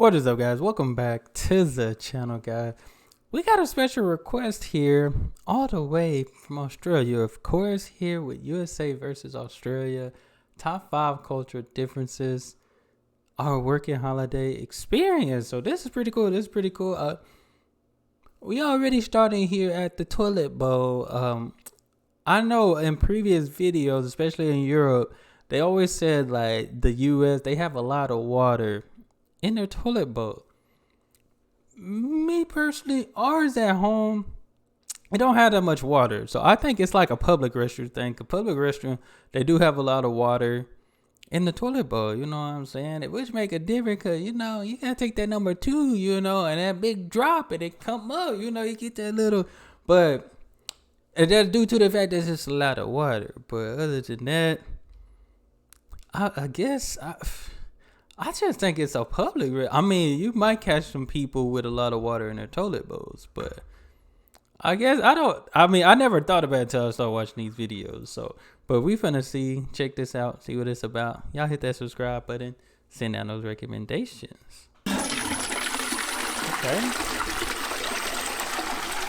What is up, guys? Welcome back to the channel, guys. We got a special request here all the way from Australia. Of course, here with USA versus Australia. Top 5 cultural differences. Our working holiday experience. So this is pretty cool. We already starting here at the toilet bowl. I know in previous videos, especially in Europe, they always said like the US, they have a lot of water in their toilet bowl. Me personally, ours at home, it don't have that much water. So I think it's like a public restroom thing. A public restroom, they do have a lot of water in the toilet bowl. You know what I'm saying? Which make a difference because, you gotta take that number 2, and that big drop and it come up. You get that little, but and that's due to the fact that it's just a lot of water. But other than that, I guess I just think it's a public. I mean, you might catch some people with a lot of water in their toilet bowls, but I guess I never thought about it until I started watching these videos. So, but we finna check this out, see what it's about. Y'all hit that subscribe button, send down those recommendations. Okay.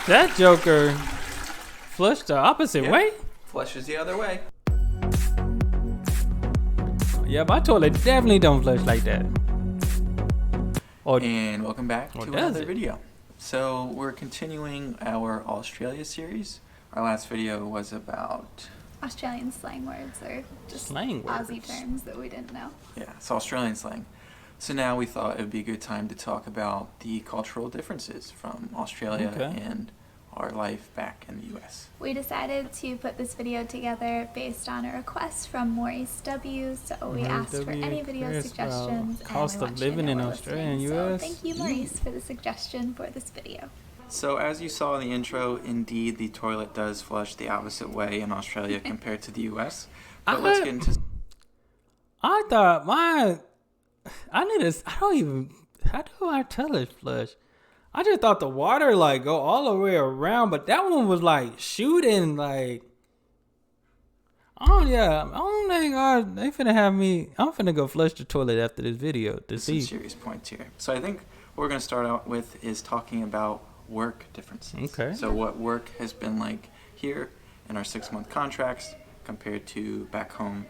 That Joker flushed the opposite way. Flushes the other way. Yeah, my toilet definitely don't flush like that. And welcome back to another video. So we're continuing our Australia series. Our last video was about Australian slang words or just slang words. Aussie terms that we didn't know. Yeah, it's Australian slang. So now we thought it would be a good time to talk about the cultural differences from Australia and our life back in the US. We decided to put this video together based on a request from Maurice W. So we asked for any video suggestions. Cost of living in Australia and US. So thank you, Maurice, for the suggestion for this video. So as you saw in the intro, indeed the toilet does flush the opposite way in Australia compared to the US. But let's get into... I thought how do I tell it flush? I just thought the water like go all the way around, but that one was like shooting like. I don't think they finna have me. I'm finna go flush the toilet after this video to see. Some serious points here. So I think what we're gonna start out with is talking about work differences. Okay. So what work has been like here in our 6-month contracts compared to back home,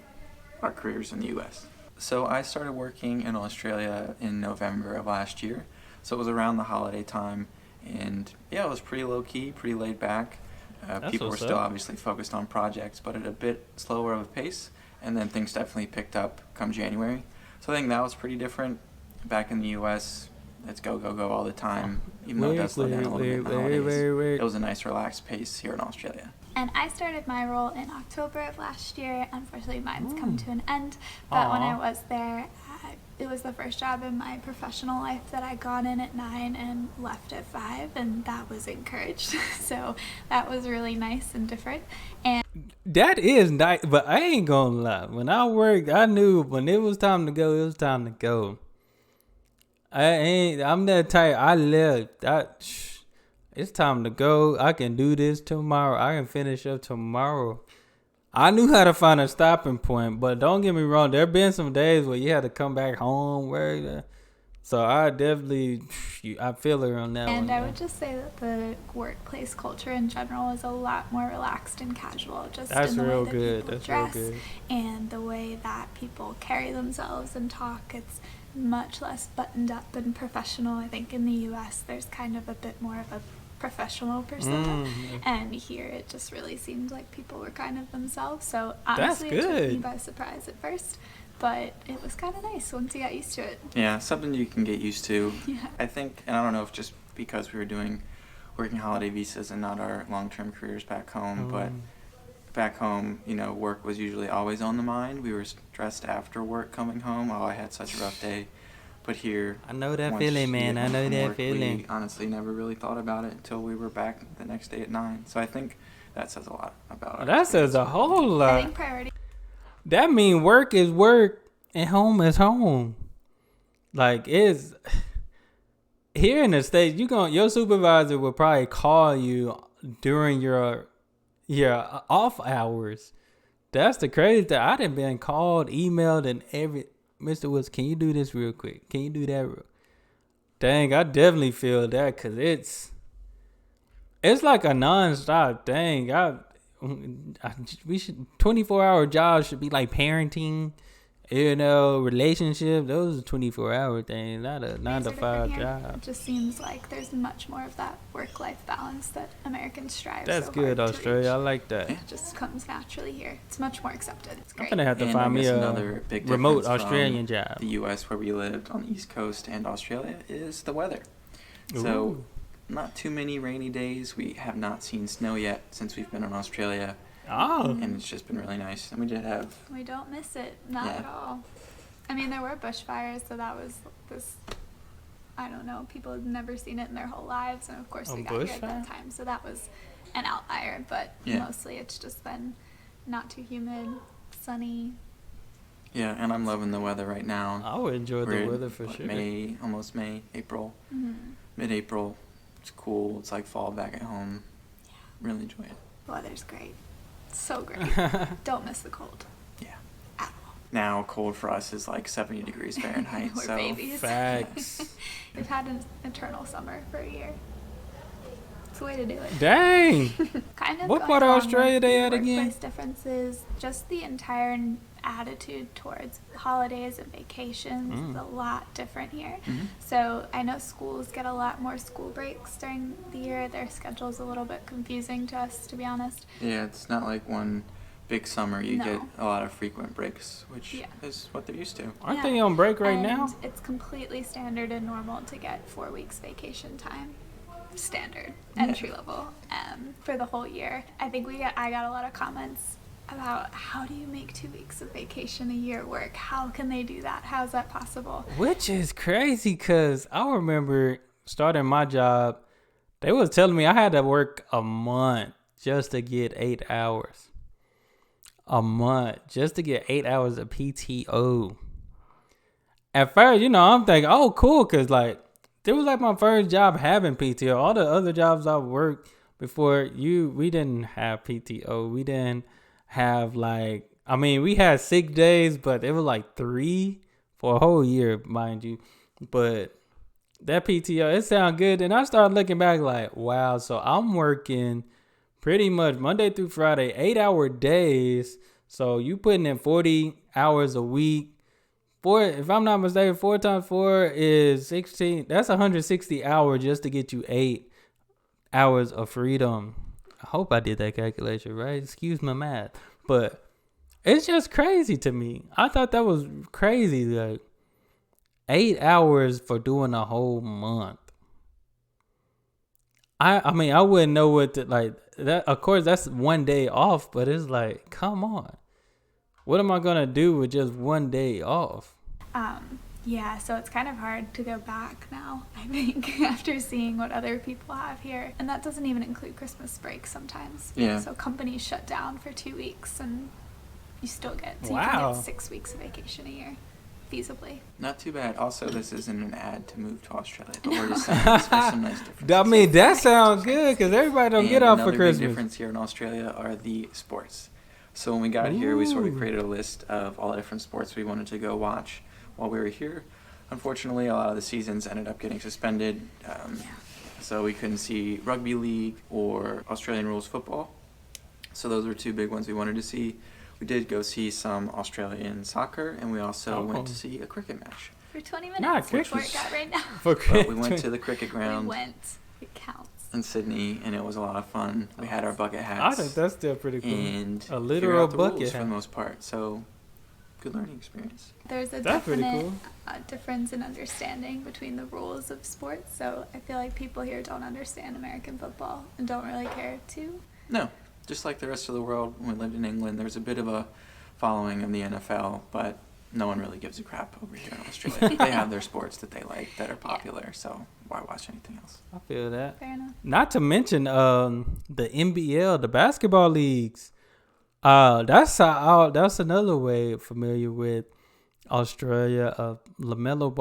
our careers in the U.S. So I started working in Australia in November of last year. So it was around the holiday time, and yeah, it was pretty low-key, pretty laid back. People were still obviously focused on projects, but at a bit slower of a pace, and then things definitely picked up come January. So I think that was pretty different. Back in the U.S., it's go, go, go all the time, even though it does slow down a little bit in the holidays. It was a nice, relaxed pace here in Australia. And I started my role in October of last year. Unfortunately, mine's come to an end. But when I was there, it was the first job in my professional life that I got in at 9 and left at 5, and that was encouraged. So that was really nice and different. And that is nice, but I ain't gonna lie. When I worked, I knew when it was time to go, it was time to go. I'm that type. I left. It's time to go. I can do this tomorrow. I can finish up tomorrow. I knew how to find a stopping point, but don't get me wrong. There have been some days where you had to come back home. So I definitely, I feel her on that one. And I would just say that the workplace culture in general is a lot more relaxed and casual. Just in the way that people dress and the way that people carry themselves and talk. It's much less buttoned up and professional. I think in the U.S. there's kind of a bit more of a professional persona, and here it just really seemed like people were kind of themselves. So honestly, it took me by surprise at first, but it was kind of nice once you got used to it. Yeah, something you can get used to. Yeah. I think, and I don't know if just because we were doing working holiday visas and not our long-term careers back home, but back home, work was usually always on the mind. We were stressed after work coming home. Oh, I had such a rough day. But here, I know that feeling, man. I know that feeling. We honestly never really thought about it until we were back the next day at 9. So I think that says a lot about our That says a whole lot. I think priority. That means work is work and home is home. Like it's here in the States, your supervisor will probably call you during your off hours. That's the crazy thing. I done been called, emailed, and Mr. Woods, can you do this real quick? Can you do that real? Dang, I definitely feel that because it's like a nonstop thing. We should 24-hour jobs should be like parenting, relationship. Those are 24-hour things, not a 9 to 5 job. It just seems like there's much more of that work-life balance that Americans strive. That's so good, hard Australia. I to reach. like that. It just comes naturally here. It's much more accepted. It's great. I'm gonna have to And find me another big remote difference Australian from job. The U.S. where we lived on the East Coast and Australia is the weather. So, Ooh. not too many rainy days. We have not seen snow yet since we've been in Australia. Oh. And it's just been really nice. And we did have... We don't miss it. Not at all. I mean, there were bushfires, so that was this... I don't know. People had never seen it in their whole lives. And, of course, we got here at that time. So that was an outlier. But mostly it's just been not too humid, sunny. Yeah, and I'm loving the weather right now. I would enjoy the weather for sure. Almost May, April. Mm-hmm. Mid-April. It's cool. It's like fall back at home. Yeah. Really enjoy it. The weather's great. So great. Don't miss the cold. Yeah. At all. Now, cold for us is like 70 degrees Fahrenheit. We're so babies. Facts. We've had an eternal summer for a year. It's the way to do it. Dang. Kind of. What part of Australia they at again? Workplace differences, just the entire attitude towards holidays and vacations is a lot different here. Mm-hmm. So I know schools get a lot more school breaks during the year. Their schedule's a little bit confusing to us, to be honest. Yeah, it's not like one big summer. You get a lot of frequent breaks, which is what they're used to. Aren't they on break right and now? It's completely standard and normal to get 4 weeks vacation time. Standard, entry level, for the whole year. I think I got a lot of comments about how do you make 2 weeks of vacation a year work? How can they do that? How's that possible? Which is crazy because I remember starting my job, they was telling me I had to work a month just to get 8 hours. A month just to get 8 hours of PTO. At first, I'm thinking, oh, cool, because like, it was like my first job having PTO. All the other jobs I worked before we didn't have PTO. We didn't have we had 6 days, but it was like 3 for a whole year, mind you. But that PTO, it sounded good. And I started looking back like, wow, so I'm working pretty much Monday through Friday, 8-hour days. So you putting in 40 hours a week. If I'm not mistaken, 4 times 4 is 16. That's 160 hours just to get you 8 hours of freedom. I hope I did that calculation right. Excuse my math. But it's just crazy to me. I thought that was crazy. Like 8 hours for doing a whole month. I wouldn't know what to like that. Of course, that's 1 day off, but it's like, come on. What am I going to do with just 1 day off? Yeah, so it's kind of hard to go back now, I think, after seeing what other people have here. And that doesn't even include Christmas break sometimes. Yeah. So companies shut down for 2 weeks and you still get, so you Wow. can get 6 weeks of vacation a year, feasibly. Not too bad. Also, this isn't an ad to move to Australia, but we're just saying there's some nice differences. I mean, that sounds good because everybody don't get off for Another Christmas. big difference here in Australia are the sports. So when we got here, we sort of created a list of all the different sports we wanted to go watch while we were here. Unfortunately, a lot of the seasons ended up getting suspended, so we couldn't see rugby league or Australian rules football. So those were 2 big ones we wanted to see. We did go see some Australian soccer, and we also went to see a cricket match. For 20 minutes, which we're at right now. But we went to the cricket ground. We went. It counts. In Sydney, and it was a lot of fun. We had our bucket hats. I think that's still pretty cool. And a literal bucket rules hat for the most part. So, good learning experience. There's a That's definite difference in understanding between the rules of sports. So I feel like people here don't understand American football and don't really care to. No, just like the rest of the world. When we lived in England, there's a bit of a following of the NFL, but no one really gives a crap over here in Australia. They have their sports that they like that are popular, so why watch anything else? I feel that. Fair enough. Not to mention the NBL, the basketball leagues. That's another way familiar with Australia. LaMelo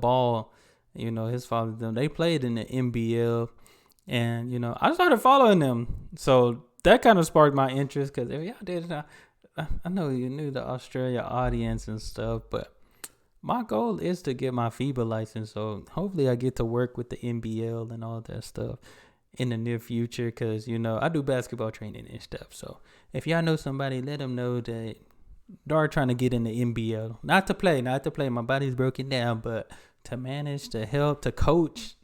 Ball, his father, they played in the NBL, and I started following them. So that kind of sparked my interest because if y'all did, I know you knew the Australia audience and stuff, but my goal is to get my FIBA license, so hopefully I get to work with the NBL and all that stuff in the near future, because, you know, I do basketball training and stuff. So if y'all know somebody, let them know that they're trying to get in the NBL. Not to play. My body's broken down, but to manage, to help, to coach.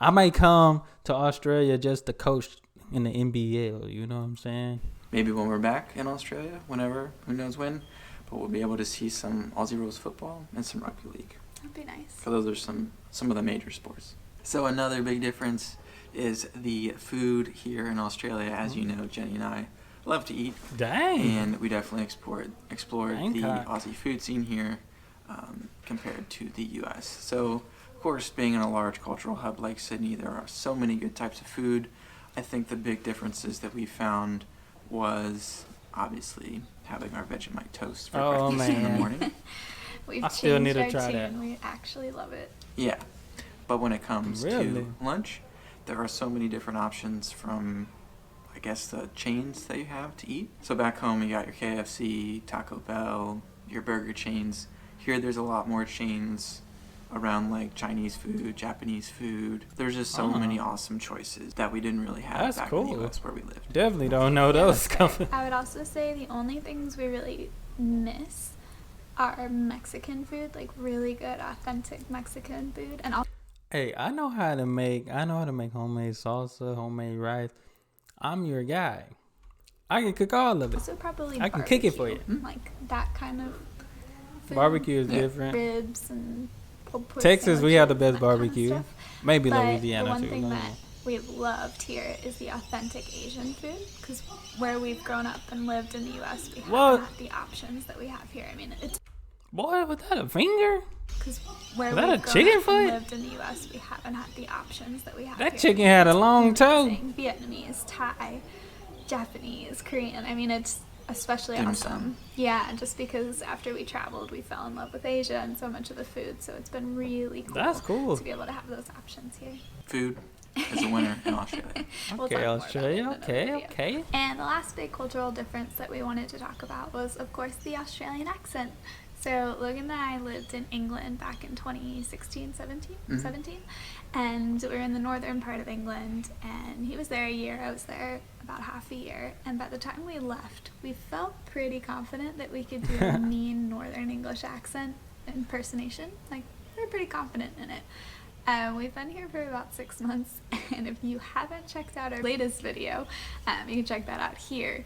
I might come to Australia just to coach in the NBL, you know what I'm saying? Maybe when we're back in Australia, whenever, who knows when, but we'll be able to see some Aussie rules football and some rugby league. That'd be nice. So those are some of the major sports. So another big difference is the food here in Australia. As you know, Jenny and I love to eat. Dang. And we definitely explored the Bangkok. Aussie food scene here compared to the U.S. So, of course, being in a large cultural hub like Sydney, there are so many good types of food. I think the big differences that we found was obviously having our Vegemite toast for breakfast in the morning. We've still need to changed our try that. tune. We actually love it. Yeah, but when it comes Really? to lunch, there are so many different options from, I guess, the chains that you have to eat. So back home, you got your KFC, Taco Bell, your burger chains. Here, there's a lot more chains around like Chinese food, Japanese food. There's just so many awesome choices that we didn't really have That's back cool. in the US where we lived. Definitely don't know those coming. I would also say the only things we really miss are Mexican food, like really good, authentic Mexican food. And also, Hey, I know how to make homemade salsa, homemade rice. I'm your guy. I can cook all of it. also probably I can cook it for you. Like that kind of food. Barbecue is different. Ribs and pulled pork Texas, we have the best sandwiches, that kind of barbecue. stuff. Maybe But Louisiana the one too. thing no. that we've loved here is the authentic Asian food, because where we've grown up and lived in the U.S., we What? haven't had the options that we have here. I mean, it's Boy, was that a finger? because where Was that we've a grown chicken up foot? and lived in the U.S., we haven't had the options that we have here. That chicken had a long toe. Amazing. Vietnamese, Thai, Japanese, Korean. I mean, it's especially Dim awesome. sum. Yeah, just because after we traveled, we fell in love with Asia and so much of the food. So it's been really cool. That's cool. To be able to have those options here. Food is a winner in Australia. We'll Okay, talk more about Australia. it in another Okay, video. okay. And the last big cultural difference that we wanted to talk about was, of course, the Australian accent. So Logan and I lived in England back in 2016, 17, Mhm. 17, and we were in the northern part of England, and he was there a year, I was there about half a year, and by the time we left, we felt pretty confident that we could do a mean northern English accent impersonation. Like, we were pretty confident in it. We've been here for about 6 months, and if you haven't checked out our latest video, you can check that out here.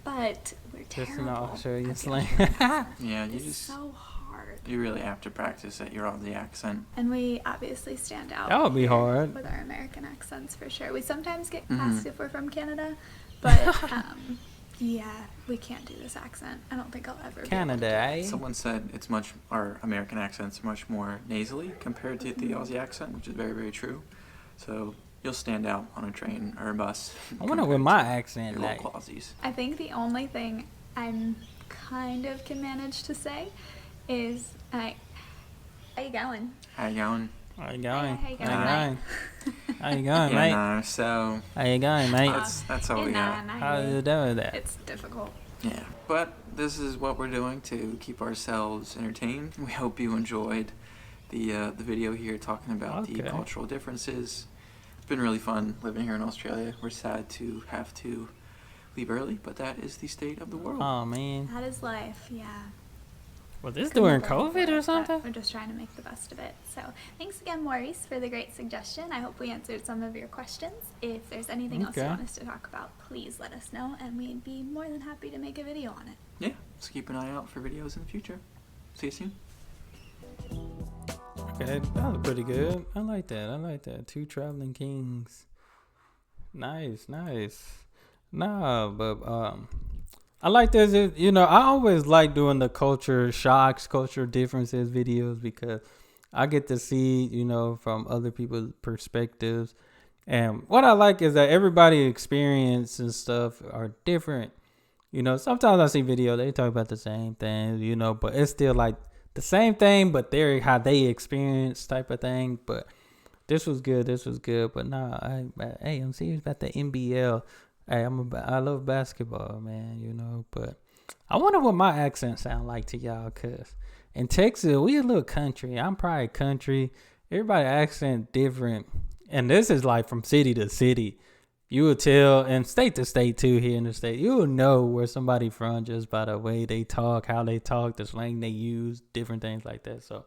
But we're Just terrible. an Australian at the slang. Australian Yeah, you It's just so hard. you really have to practice at your Aussie accent. And we obviously stand out. That would be here hard. with our American accents for sure. We sometimes get Mhm. classed if we're from Canada, but yeah, we can't do this accent. I don't think I'll ever. be able to Canada, do it. eh? Someone said our American accent's much more nasally compared to the Aussie accent, which is very, very true. So you'll stand out on a train or a bus. I wonder what my accent your like. local Aussies. I think the only thing I'm kind of can manage to say is like, "How you going?" How you going? How you going? How you How you going, going? How you going, Yeah, mate? no, so How you going, mate? that's all we got. How you doing that? It's difficult. Yeah, but this is what we're doing to keep ourselves entertained. We hope you enjoyed the video here talking about the Okay. cultural differences. It's been really fun living here in Australia. We're sad to have to leave early, but that is the state of the world. Oh man, That is life. Yeah. was this Couldn't during have done COVID before, or but something? We're just trying to make the best of it. So thanks again, Maurice, for the great suggestion. I hope we answered some of your questions. If there's anything else you Okay. want us to talk about, please let us know, and we'd be more than happy to make a video on it. Yeah, just keep an eye out for videos in the future. See you soon. Okay, that was pretty good. I like that. I like that. Two traveling kings. Nice, nice. Nah, but I like this. You know, I always like doing the culture shocks, culture differences videos, because I get to see, you know, from other people's perspectives. And what I like is that everybody's experience and stuff are different. You know, sometimes I see videos, they talk about the same thing, you know, but it's still like the same thing, but they're how they experience type of thing. But this was good. But nah, hey, I'm serious about the NBL. Hey, I love basketball, man, you know, but I wonder what my accent sound like to y'all, cause In Texas, we a little country. I'm probably country. Everybody accent different. And this is like from city to city. You will tell, and state to state too here in the state, you will know where somebody from just by the way they talk, how they talk, the slang they use, different things like that. So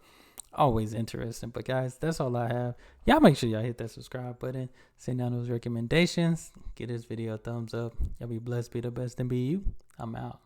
always interesting. But guys, that's all I have. Y'all make sure y'all hit that subscribe button, send down those recommendations, give this video a thumbs up. Y'all be blessed, be the best, and be you. I'm out.